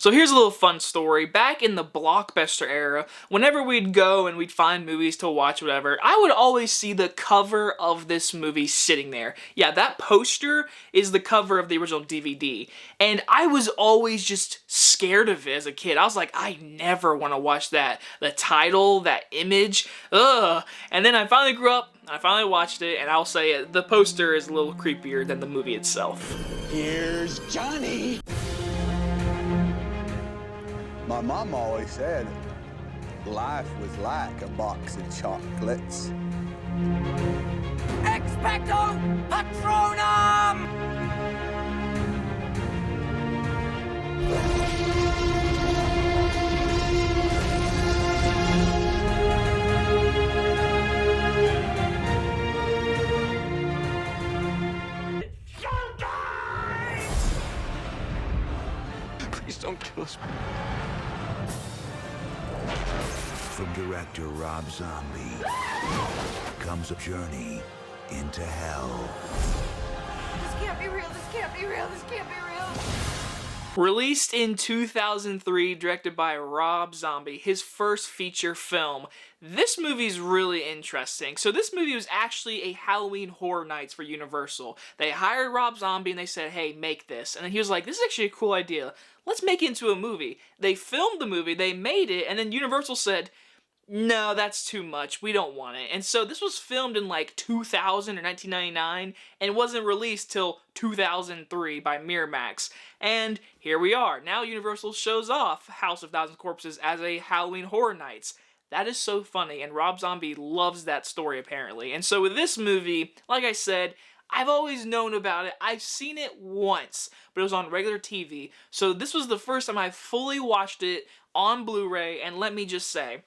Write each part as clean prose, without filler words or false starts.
So here's a little fun story. Back in the Blockbuster era, whenever we'd go and we'd find movies to watch, whatever, I would always see the cover of this movie sitting there. Yeah, that poster is the cover of the original DVD. And I was always just scared of it as a kid. I was like, I never want to watch that. The title, that image, ugh. And then I finally grew up, I finally watched it, and I'll say it, the poster is a little creepier than the movie itself. Here's Johnny! My mom always said life was like a box of chocolates. Expecto Patronum! Please don't kill us. From director Rob Zombie comes a journey into hell. This can't be real, this can't be real, this can't be real. Released in 2003, directed by Rob Zombie, his first feature film. This movie's really interesting. So this movie was actually a Halloween Horror Nights for Universal. They hired Rob Zombie and they said, hey, make this. And then he was like, this is actually a cool idea. Let's make it into a movie. They filmed the movie, they made it, and then Universal said, no, that's too much. We don't want it. And so this was filmed in like 2000 or 1999 and wasn't released till 2003 by Miramax. And here we are. Now Universal shows off House of Thousand Corpses as a Halloween Horror Nights. That is so funny, and Rob Zombie loves that story apparently. And so with this movie, like I said, I've always known about it. I've seen it once, but it was on regular TV. So this was the first time I fully watched it on Blu-ray, and let me just say,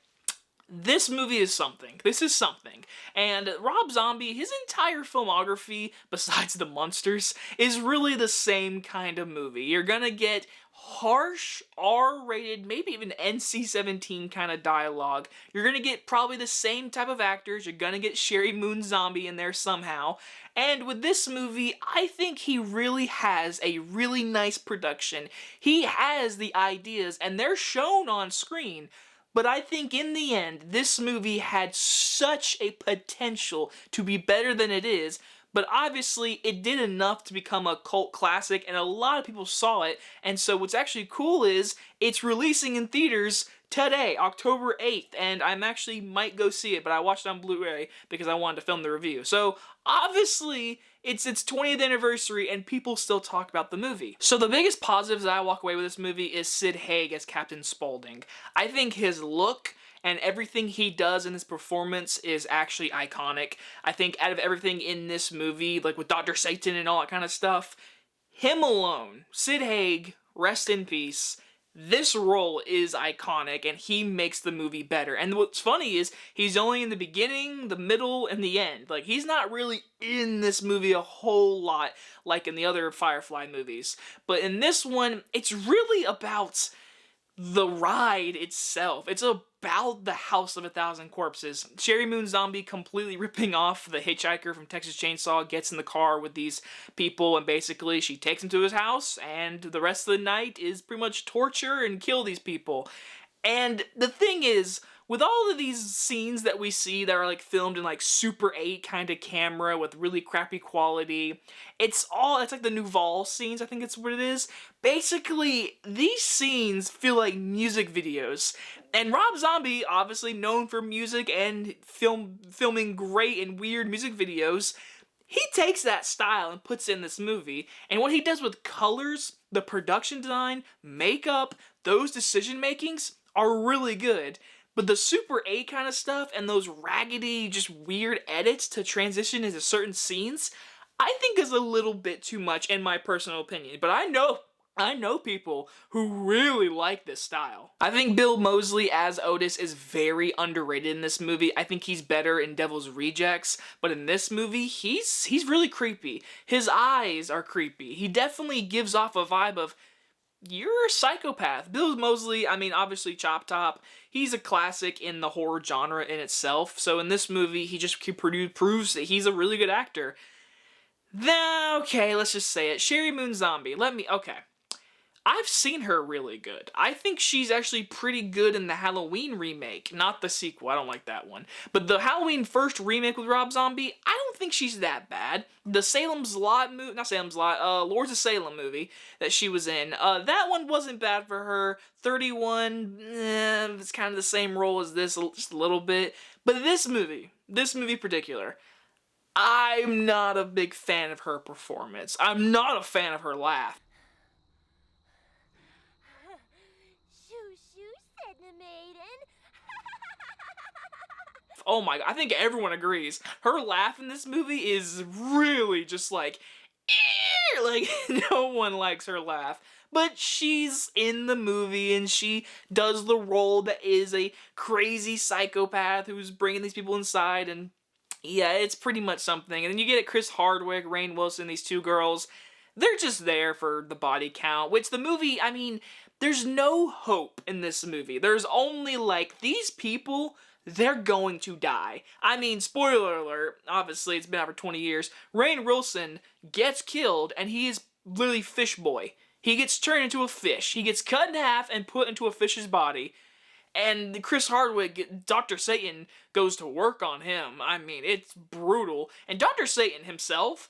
this movie is something. This is something. And Rob Zombie, his entire filmography, besides The Munsters, is really the same kind of movie. You're gonna get harsh, R-rated, maybe even NC-17 kind of dialogue. You're gonna get probably the same type of actors. You're gonna get Sheri Moon Zombie in there somehow. And with this movie, I think he really has a really nice production. He has the ideas, and they're shown on screen. But I think in the end, this movie had such a potential to be better than it is, but obviously it did enough to become a cult classic, and a lot of people saw it, and so what's actually cool is, it's releasing in theaters today, October 8th, and I'm actually might go see it, but I watched it on Blu-ray because I wanted to film the review. So, obviously, it's its 20th anniversary and people still talk about the movie. So the biggest positives that I walk away with this movie is Sid Haig as Captain Spaulding. I think his look and everything he does in his performance is actually iconic. I think out of everything in this movie, like with Dr. Satan and all that kind of stuff, him alone, Sid Haig, rest in peace, this role is iconic, and he makes the movie better. And what's funny is, he's only in the beginning, the middle, and the end. Like, he's not really in this movie a whole lot, like in the other Firefly movies. But in this one, it's really about the ride itself. It's about the House of a Thousand Corpses. Sheri Moon Zombie completely ripping off the hitchhiker from Texas Chainsaw, gets in the car with these people, and basically she takes him to his house, and the rest of the night is pretty much torture and kill these people. And the thing is, with all of these scenes that we see that are like filmed in like Super 8 kind of camera with really crappy quality, it's like the Nouveau scenes, I think it's what it is. Basically, these scenes feel like music videos. And Rob Zombie, obviously known for music and filming great and weird music videos, he takes that style and puts it in this movie. And what he does with colors, the production design, makeup, those decision makings are really good. But the Super 8 kind of stuff and those raggedy, just weird edits to transition into certain scenes, I think is a little bit too much in my personal opinion. But I know people who really like this style. I think Bill Moseley as Otis is very underrated in this movie. I think he's better in Devil's Rejects, but in this movie, he's really creepy. His eyes are creepy. He definitely gives off a vibe of, you're a psychopath. Bill Moseley, I mean, obviously Chop Top, he's a classic in the horror genre in itself. So in this movie, he just proves that he's a really good actor. Okay, let's just say it. Sheri Moon Zombie, okay. I've seen her really good. I think she's actually pretty good in the Halloween remake, not the sequel. I don't like that one. But the Halloween first remake with Rob Zombie, I don't think she's that bad. The Salem's Lot movie, not Salem's Lot, Lords of Salem movie that she was in, that one wasn't bad for her. 31, it's kind of the same role as this, just a little bit. But this movie in particular, I'm not a big fan of her performance. I'm not a fan of her laugh. Shoo shoo, said the maiden. Oh my god, I think everyone agrees. Her laugh in this movie is really just like, like no one likes her laugh. But she's in the movie and she does the role that is a crazy psychopath who's bringing these people inside, and yeah, it's pretty much something. And then you get Chris Hardwick, Rainn Wilson, these two girls. They're just there for the body count, which the movie, I mean, there's no hope in this movie. There's only like, these people, they're going to die. I mean, spoiler alert, obviously it's been out for 20 years. Rainn Wilson gets killed and he is literally Fish Boy. He gets turned into a fish. He gets cut in half and put into a fish's body. And Chris Hardwick, Dr. Satan, goes to work on him. I mean, it's brutal. And Dr. Satan himself,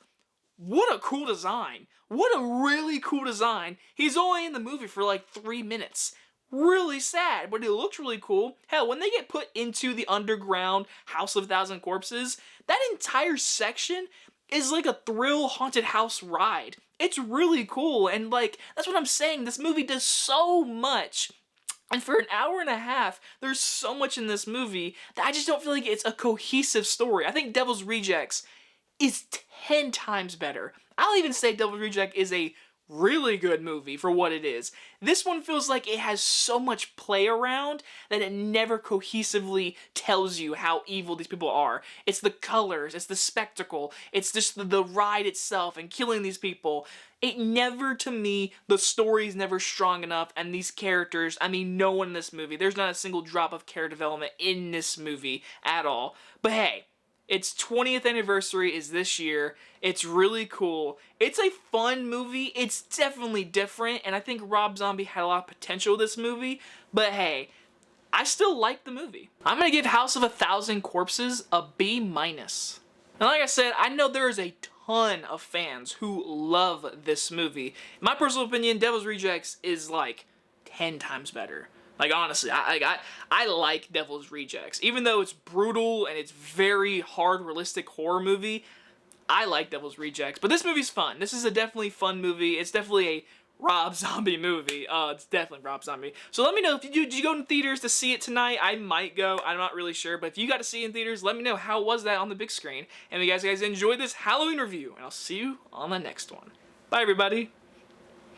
what a cool design. What a really cool design. He's only in the movie for like 3 minutes. Really sad, but it looks really cool. Hell, when they get put into the underground House of 1,000 Corpses, that entire section is like a thrill haunted house ride. It's really cool, and like, that's what I'm saying. This movie does so much. And for an hour and a half, there's so much in this movie that I just don't feel like it's a cohesive story. I think Devil's Rejects is 10 times better. I'll even say Devil's Reject is a really good movie for what it is. This one feels like it has so much play around that it never cohesively tells you how evil these people are. It's the colors, it's the spectacle, it's just the ride itself and killing these people. It never, to me, the story's never strong enough, and these characters, I mean, no one in this movie, there's not a single drop of character development in this movie at all. But hey, its 20th anniversary is this year. It's really cool. It's a fun movie. It's definitely different, and I think Rob Zombie had a lot of potential with this movie, but hey, I still like the movie. I'm gonna give House of 1,000 Corpses a B-. And like I said, I know there is a ton of fans who love this movie. In my personal opinion, Devil's Rejects is like 10 times better. Like, honestly, I like Devil's Rejects. Even though it's brutal and it's very hard, realistic horror movie, I like Devil's Rejects. But this movie's fun. This is a definitely fun movie. It's definitely a Rob Zombie movie. It's definitely Rob Zombie. So let me know, if did you go in theaters to see it tonight? I might go. I'm not really sure. But if you got to see it in theaters, let me know, how was that on the big screen? And if you guys enjoyed this Halloween review, and I'll see you on the next one. Bye, everybody.